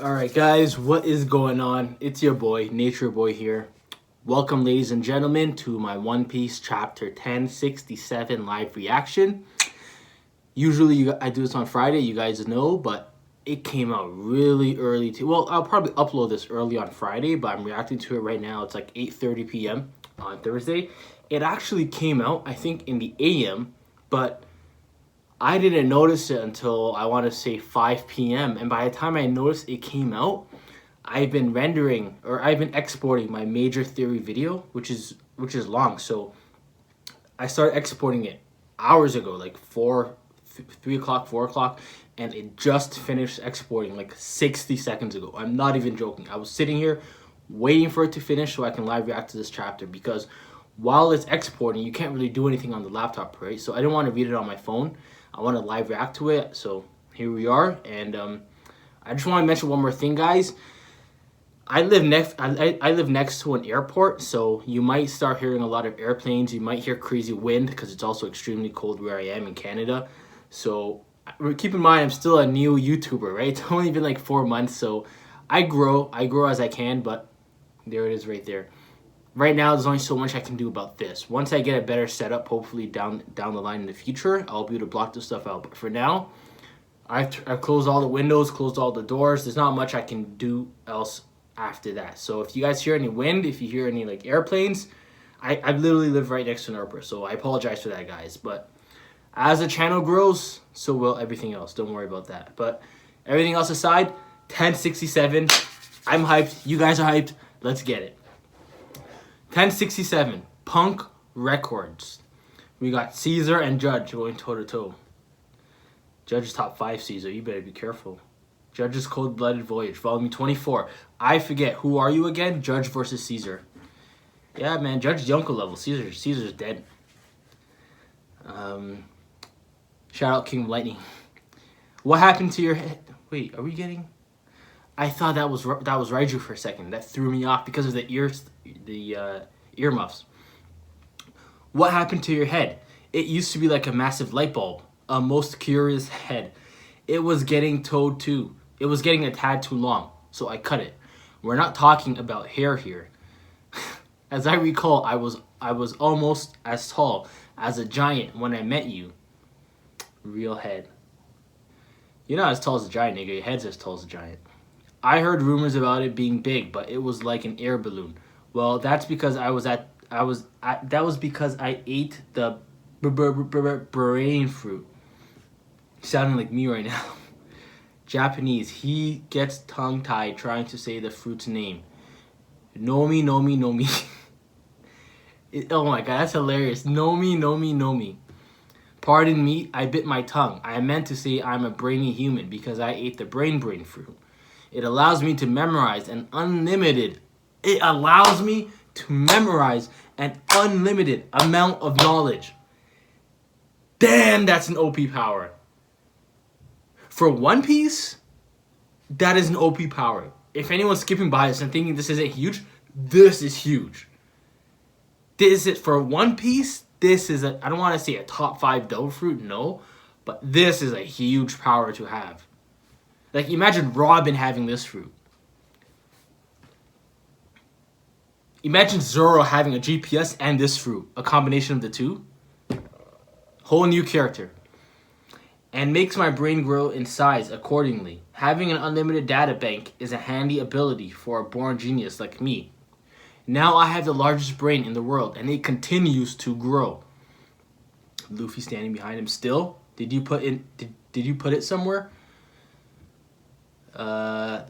Alright guys, what is going on? It's your boy, Nature Boy here. Welcome ladies and gentlemen to my One Piece chapter 1067 live reaction. Usually I do this on Friday, you guys know, but it came out really early too. Well, I'll probably upload this early on Friday, but I'm reacting to it right now. It's like 8:30 p.m. on Thursday. It actually came out, I think, in the AM, but I didn't notice it until I want to say 5 p.m. And by the time I noticed it came out, I've been exporting my major theory video, which is long. So I started exporting it hours ago, like 3 o'clock, 4 o'clock, and it just finished exporting like 60 seconds ago. I'm not even joking. I was sitting here waiting for it to finish so I can live react to this chapter, because while it's exporting, you can't really do anything on the laptop, right? So I didn't want to read it on my phone. I want to live react to it. So here we are, and I just want to mention one more thing, guys. I live next to an airport, so you might start hearing a lot of airplanes. You might hear crazy wind because it's also extremely cold where I am in Canada. So keep in mind, I'm still a new YouTuber, right? It's only been like 4 months, so I grow as I can. But there it is right there. Right now, there's only so much I can do about this. Once I get a better setup, hopefully down the line in the future, I'll be able to block this stuff out. But for now, I've closed all the windows, closed all the doors. There's not much I can do else after that. So if you guys hear any wind, if you hear any like airplanes, I literally live right next to an airport. So I apologize for that, guys. But as the channel grows, so will everything else. Don't worry about that. But everything else aside, 1067. I'm hyped. You guys are hyped. Let's get it. 1067, Punk Records. We got Caesar and Judge going toe-to-toe. Judge's top 5, Caesar. You better be careful. Judge's Cold-Blooded Voyage, volume 24. I forget. Who are you again? Judge versus Caesar. Yeah, man. Judge Yonko level. Caesar's dead. Shout out King of Lightning. What happened to your head? Wait, are we getting... I thought that was Raiju for a second. That threw me off because of the earmuffs. What happened to your head? It used to be like a massive light bulb. A most curious head. It was getting towed too. It was getting a tad too long, so I cut it. We're not talking about hair here. As I recall, I was almost as tall as a giant when I met you. Real head. You're not as tall as a giant, nigga. Your head's as tall as a giant. I heard rumors about it being big, but it was like an air balloon. Well, that's because that was because I ate the brain fruit. Sounding like me right now. Japanese. He gets tongue-tied trying to say the fruit's name. Nomi, nomi, nomi. Oh my god, that's hilarious. Nomi, nomi, nomi. Pardon me, I bit my tongue. I meant to say I'm a brainy human because I ate the brain fruit. It allows me to memorize an unlimited amount of knowledge. Damn, that's an OP power. For One Piece, that is an OP power. If anyone's skipping by this and thinking this isn't huge, this is huge. This is, for One Piece, this is I don't want to say a top 5 devil fruit, no, but this is a huge power to have. Like, imagine Robin having this fruit. Imagine Zoro having a GPS and this fruit. A combination of the two. Whole new character. And makes my brain grow in size accordingly. Having an unlimited data bank is a handy ability for a born genius like me. Now I have the largest brain in the world, and it continues to grow. Luffy standing behind him still. Did you put it somewhere?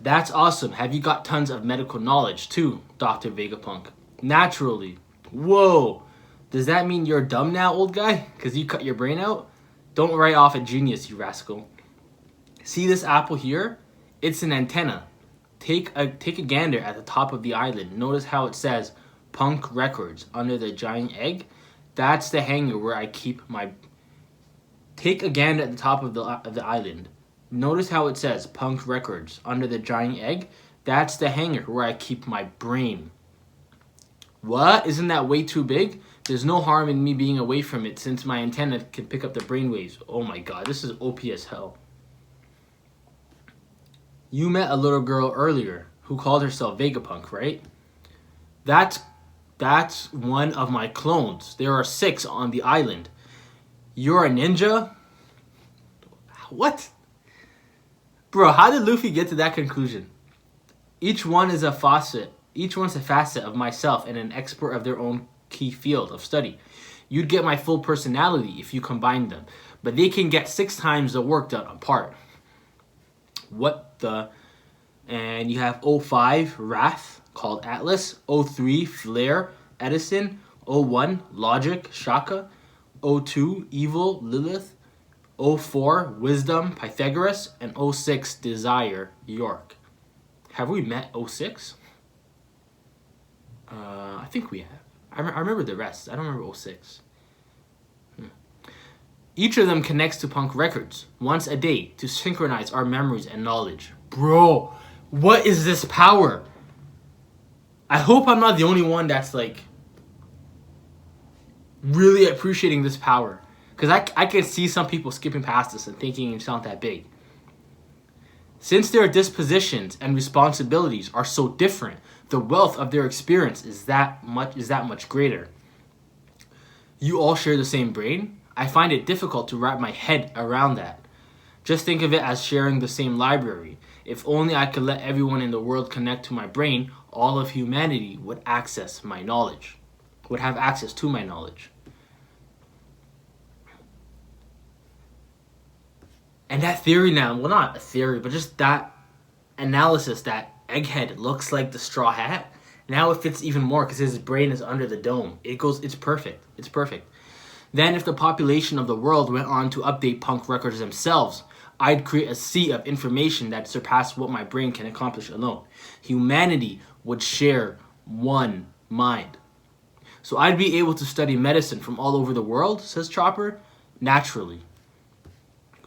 That's awesome. Have you got tons of medical knowledge too, Dr. Vegapunk? Naturally. Whoa. Does that mean you're dumb now, old guy? Because you cut your brain out? Don't write off a genius, you rascal. See this apple here? It's an antenna. Take a gander at the top of the island. Notice how it says Punk Records under the giant egg? That's the hangar where I keep my... Take a gander at the top of the island. Notice how it says Punk Records under the giant egg? That's the hangar where I keep my brain. What? Isn't that way too big? There's no harm in me being away from it since my antenna can pick up the brainwaves. Oh my god, this is OP as hell. You met a little girl earlier who called herself Vegapunk, right? That's one of my clones. There are 6 on the island. You're a ninja? What? Bro, how did Luffy get to that conclusion? Each one's a facet of myself and an expert of their own key field of study. You'd get my full personality if you combined them, but they can get 6 times the work done apart. What the? And you have O5, Wrath, called Atlas. O3, Flare, Edison. O1, Logic, Shaka. O2, Evil, Lilith. O4, Wisdom, Pythagoras. And O6, Desire, York. Have we met O6? I think we have. I remember the rest. I don't remember O6. Each of them connects to Punk Records once a day to synchronize our memories and knowledge. Bro, what is this power? I hope I'm not the only one that's like really appreciating this power. Because I can see some people skipping past this and thinking it's not that big. Since their dispositions and responsibilities are so different, the wealth of their experience is that much greater. You all share the same brain? I find it difficult to wrap my head around that. Just think of it as sharing the same library. If only I could let everyone in the world connect to my brain, all of humanity would have access to my knowledge. And that theory now, well, not a theory, but just that analysis that Egghead looks like the Straw Hat, now it fits even more because his brain is under the dome. It's perfect. It's perfect. Then if the population of the world went on to update Punk Records themselves, I'd create a sea of information that surpassed what my brain can accomplish alone. Humanity would share one mind. So I'd be able to study medicine from all over the world, says Chopper, naturally.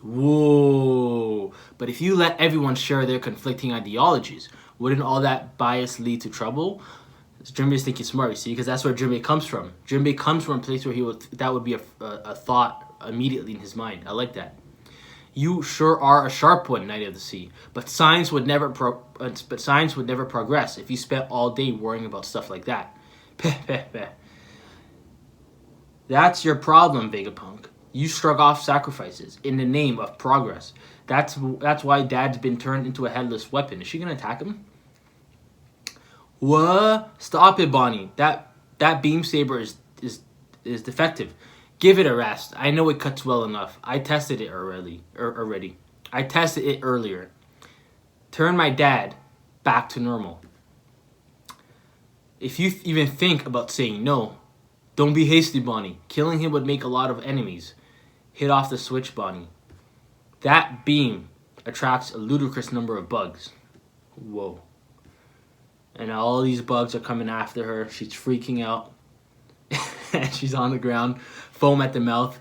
Whoa. But if you let everyone share their conflicting ideologies, wouldn't all that bias lead to trouble? Jinbei's thinking smart, you see, because that's where Jinbei comes from. Jinbei comes from a place where that would be a thought immediately in his mind. I like that. You sure are a sharp one, Knight of the Sea. But science would never progress if you spent all day worrying about stuff like that. That's your problem, Vegapunk. You shrug off sacrifices in the name of progress. That's why Dad's been turned into a headless weapon. Is she gonna attack him? What? Stop it, Bonnie. That beam saber is defective. Give it a rest. I know it cuts well enough. I tested it already. I tested it earlier. Turn my dad back to normal. If you even think about saying no, don't be hasty, Bonnie. Killing him would make a lot of enemies. Hit off the switch, Bonnie. That beam attracts a ludicrous number of bugs. Whoa. And all these bugs are coming after her. She's freaking out. And she's on the ground, foam at the mouth.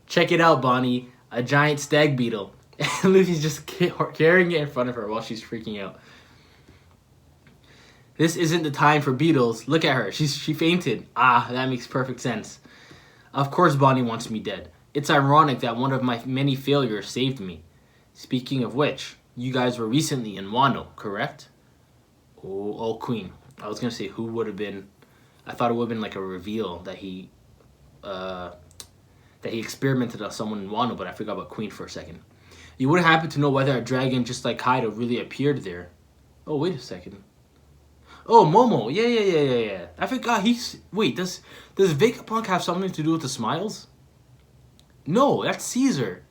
Check it out, Bonnie. A giant stag beetle. And Luffy's just carrying it in front of her while she's freaking out. This isn't the time for beetles. Look at her. She fainted. Ah, that makes perfect sense. Of course Bonnie wants me dead. It's ironic that one of my many failures saved me. Speaking of which, you guys were recently in Wano, correct? Oh, Queen. I was going to say who would have been... I thought it would have been like a reveal that he experimented on someone in Wano, but I forgot about Queen for a second. You would have happened to know whether a dragon just like Kaido really appeared there. Oh, wait a second. Oh, Momo. Yeah. I forgot Wait, does Vegapunk have something to do with the smiles? No, that's Caesar.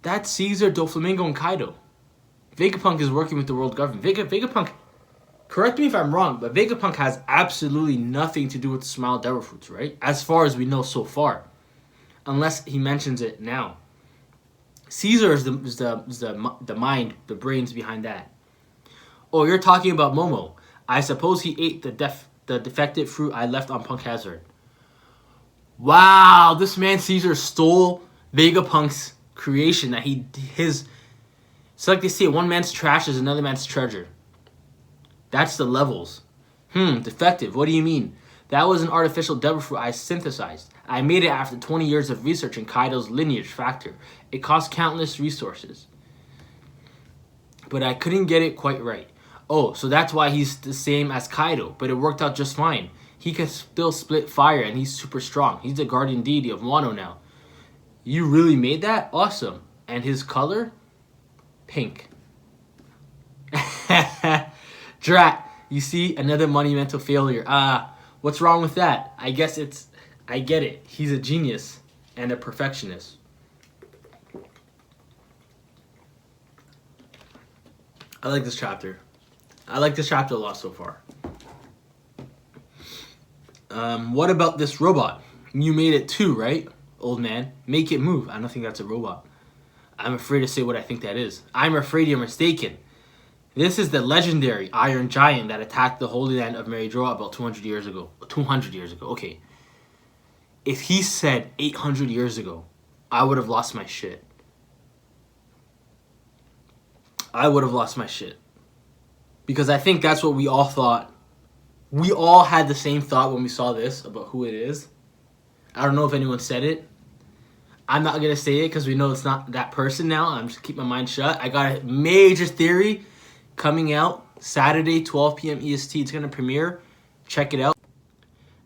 That's Caesar, Doflamingo, and Kaido. Vegapunk is working with the world government. Vegapunk, correct me if I'm wrong, but Vegapunk has absolutely nothing to do with the Smile Devil Fruits, right? As far as we know so far. Unless he mentions it now. Caesar is the mind, the brains behind that. Oh, you're talking about Momo. I suppose he ate the defective fruit I left on Punk Hazard. Wow, this man Caesar stole Vegapunk's creation that it's like they say, one man's trash is another man's treasure. That's the levels. Defective, what do you mean? That was an artificial devil fruit I synthesized. I made it after 20 years of research in Kaido's lineage factor. It cost countless resources. but I couldn't get it quite right. Oh, so that's why he's the same as Kaido, but it worked out just fine. He can still split fire, and he's super strong. He's the guardian deity of Wano now. You really made that? Awesome. And his color? Pink. Drat, you see? Another monumental failure. What's wrong with that? I guess I get it. He's a genius and a perfectionist. I like this chapter. I like this chapter a lot so far. What about this robot? You made it too, right, old man? Make it move. I don't think that's a robot. I'm afraid to say what I think that is. I'm afraid you're mistaken. This is the legendary Iron Giant that attacked the Holy Land of Meridora about 200 years ago. 200 years ago, okay. If he said 800 years ago, I would have lost my shit. I would have lost my shit. Because I think that's what we all thought. We all had the same thought when we saw this about who it is. I don't know if anyone said it. I'm not going to say it because we know it's not that person now. I'm just keep my mind shut. I got a major theory coming out Saturday, 12 p.m. EST. It's going to premiere. Check it out.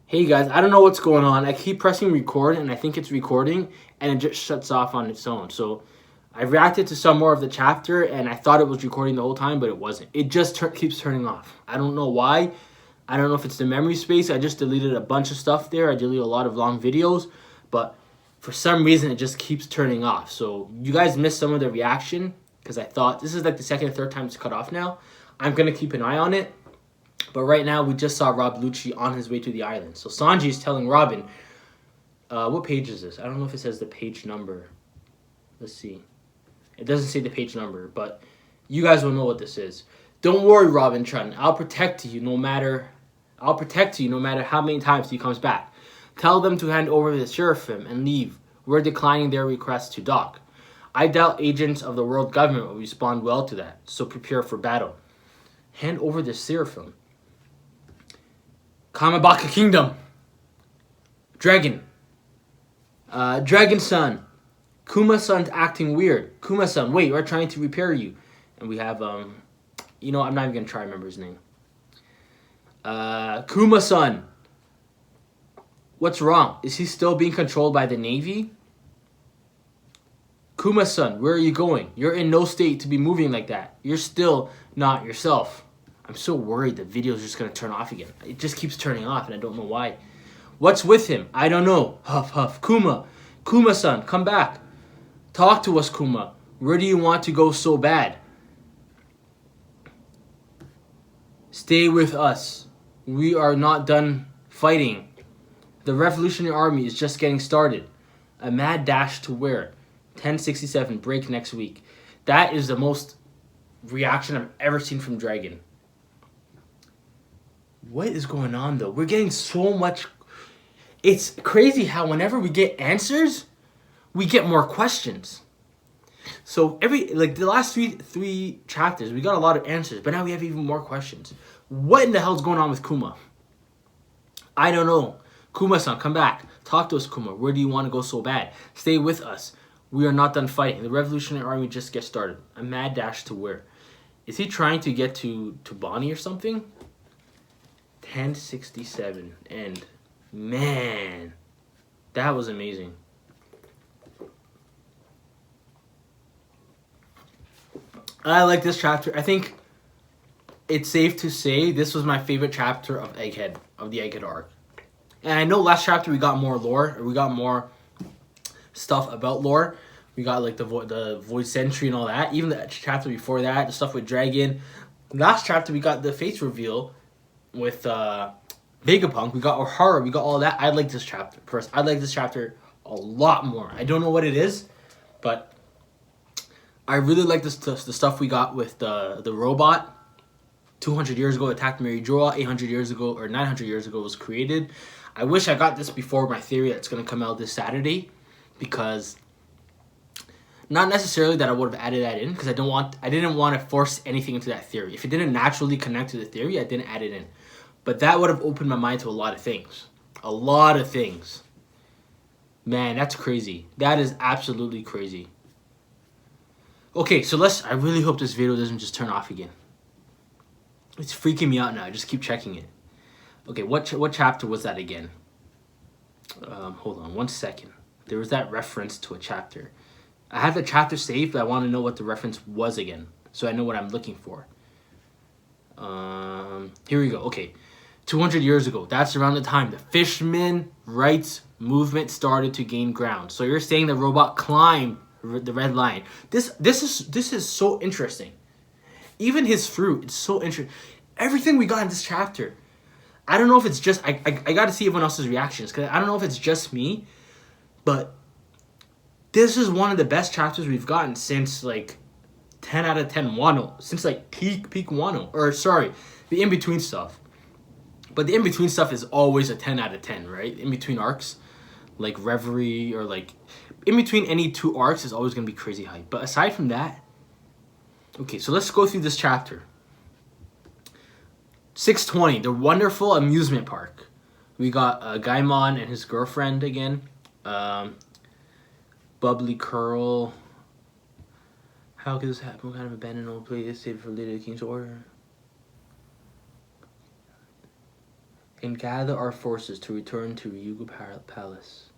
Hey guys, I don't know what's going on. I keep pressing record and I think it's recording and it just shuts off on its own. So I reacted to some more of the chapter and I thought it was recording the whole time, but it wasn't. It just keeps turning off. I don't know why. I don't know if it's the memory space. I just deleted a bunch of stuff there. I deleted a lot of long videos, but for some reason it just keeps turning off. So you guys missed some of the reaction because I thought this is like the second or third time it's cut off now. I'm going to keep an eye on it. But right now we just saw Rob Lucci on his way to the island. So Sanji is telling Robin, what page is this? I don't know if it says the page number. Let's see. It doesn't say the page number, but you guys will know what this is. Don't worry, Robin Chun. I'll protect you no matter how many times he comes back. Tell them to hand over the seraphim and leave. We're declining their request to dock. I doubt agents of the world government will respond well to that, so prepare for battle. Hand over the seraphim. Kamabaka Kingdom. Dragon. Dragon-san. Kuma-san's acting weird. Kuma-san, wait, we're trying to repair you. And we have, you know, I'm not even going to try to remember his name. Kuma-san. What's wrong? Is he still being controlled by the Navy? Kuma-san, where are you going? You're in no state to be moving like that. You're still not yourself. I'm so worried the video's just going to turn off again. It just keeps turning off and I don't know why. What's with him? I don't know. Huff, huff. Kuma. Kuma-san, come back. Talk to us, Kuma. Where do you want to go so bad? Stay with us. We are not done fighting. The Revolutionary Army is just getting started. A mad dash to where? 1067, break next week. That is the most reaction I've ever seen from Dragon. What is going on though? We're getting so much. It's crazy how whenever we get answers, we get more questions. So the last three chapters, we got a lot of answers, but now we have even more questions. What in the hell is going on with Kuma? I don't know. Kuma-san, come back. Talk to us, Kuma. Where do you want to go so bad? Stay with us. We are not done fighting. The Revolutionary Army just gets started. A mad dash to where? Is he trying to get to Bonnie or something? 1067. And man, that was amazing. I like this chapter. I think it's safe to say this was my favorite chapter of the Egghead arc. And I know last chapter we got more lore, or we got more stuff about lore. We got like the Void Sentry and all that. Even the chapter before that, the stuff with Dragon. Last chapter we got the face reveal with Vegapunk. We got horror. We got all that. I like this chapter. First, I like this chapter a lot more. I don't know what it is, but I really like the stuff we got with the robot. 200 years ago attacked Mary Jorah. 800 years ago or 900 years ago was created. I wish I got this before my theory that's going to come out this Saturday, because not necessarily that I would have added that in, because I didn't want to force anything into that theory. If it didn't naturally connect to the theory, I didn't add it in. But that would have opened my mind to a lot of things. A lot of things. Man, that's crazy. That is absolutely crazy. Okay, so I really hope this video doesn't just turn off again. It's freaking me out now. I just keep checking it. Okay, what chapter was that again? Hold on 1 second. There was that reference to a chapter. I have the chapter saved, but I want to know what the reference was again, so I know what I'm looking for. Here we go. Okay, 200 years ago. That's around the time the fisherman rights movement started to gain ground. So you're saying the robot climbed the red line. This is so interesting. Even his fruit, it's so interesting. Everything we got in this chapter. I don't know if it's just I got to see everyone else's reactions, because I don't know if it's just me, but this is one of the best chapters we've gotten since like 10 out of 10 Wano, since like peak Wano, or sorry, the in between stuff. But the in between stuff is always a 10 out of 10, right? In between arcs, like Reverie, or like in between any two arcs is always gonna be crazy hype. But aside from that, okay, so let's go through this chapter. 620, the wonderful amusement park. We got Gaimon and his girlfriend again. Bubbly Curl. How could this happen? What kind of abandoned old place is saved for later the king's order? And gather our forces to return to Ryugu Palace.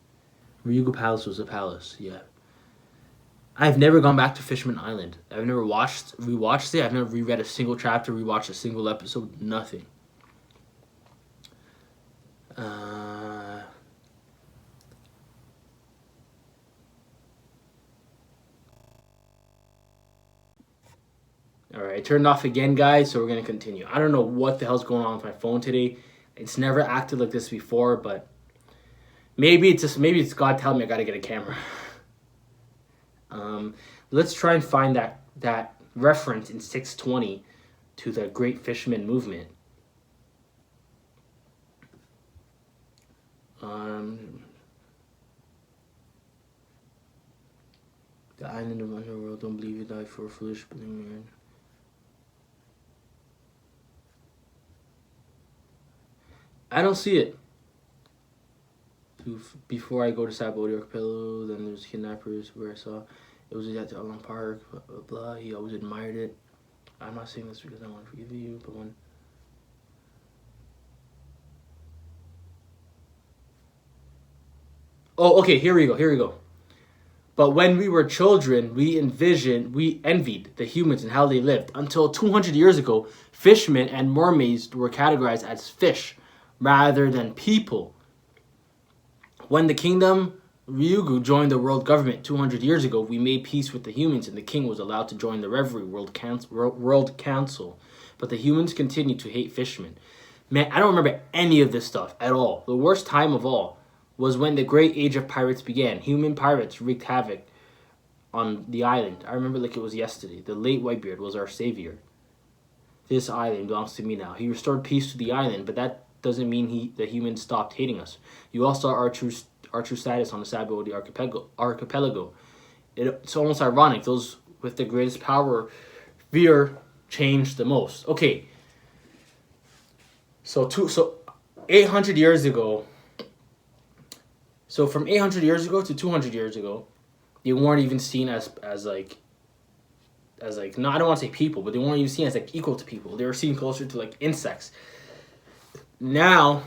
Ryugu Palace was a palace, yeah. I've never gone back to Fishman Island. I've never rewatched it. I've never reread a single chapter, rewatched a single episode, nothing. Alright, I turned off again, guys, so we're going to continue. I don't know what the hell's going on with my phone today. It's never acted like this before, but maybe it's God telling me I got to get a camera. Let's try and find that reference in 620 to the Great Fisherman movement. The island of underworld, don't believe you die for a foolish believing. I don't see it. Before I go to Sabodi Archipelago, then there's kidnappers where I saw it was at the Allen Park, blah, blah, blah. He always admired it. I'm not saying this because I want to forgive you, but when... Oh, okay, here we go. But when we were children, we envied the humans and how they lived. Until 200 years ago, fishermen and mermaids were categorized as fish rather than people. When the kingdom Ryugu joined the world government 200 years ago, we made peace with the humans and the king was allowed to join the Reverie World Council. But the humans continued to hate fishermen. Man, I don't remember any of this stuff at all. The worst time of all was when the great age of pirates began. Human pirates wreaked havoc on the island. I remember like it was yesterday. The late Whitebeard was our savior. This island belongs to me now. He restored peace to the island, but that doesn't mean the humans stopped hating us. You all saw our true status on the Sabodi Archipelago. It's almost ironic. Those with the greatest power fear changed the most. Okay. So 800 years ago. So from 800 years ago to 200 years ago, they weren't even seen as like no, I don't want to say people, but they weren't even seen as like equal to people. They were seen closer to like insects. Now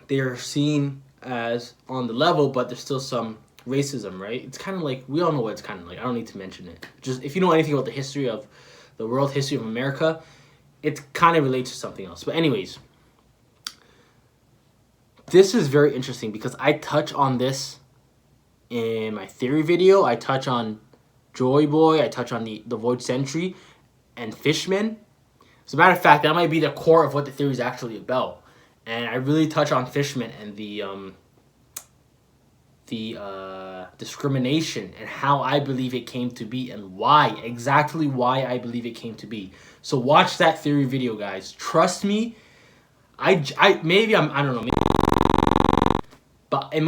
they are seen as on the level, but there's still some racism, right? It's kind of like, we all know what it's kind of like. I don't need to mention it. Just if you know anything about the history of the world, history of America, it kind of relates to something else. But anyways, this is very interesting because I touch on this in my theory video. I touch on Joy Boy. I touch on the Void Sentry and Fishmen. As a matter of fact, that might be the core of what the theory is actually about. And I really touch on Fishmen and the discrimination and how I believe it came to be and exactly why I believe it came to be. So watch that theory video, guys. Trust me. I don't know. But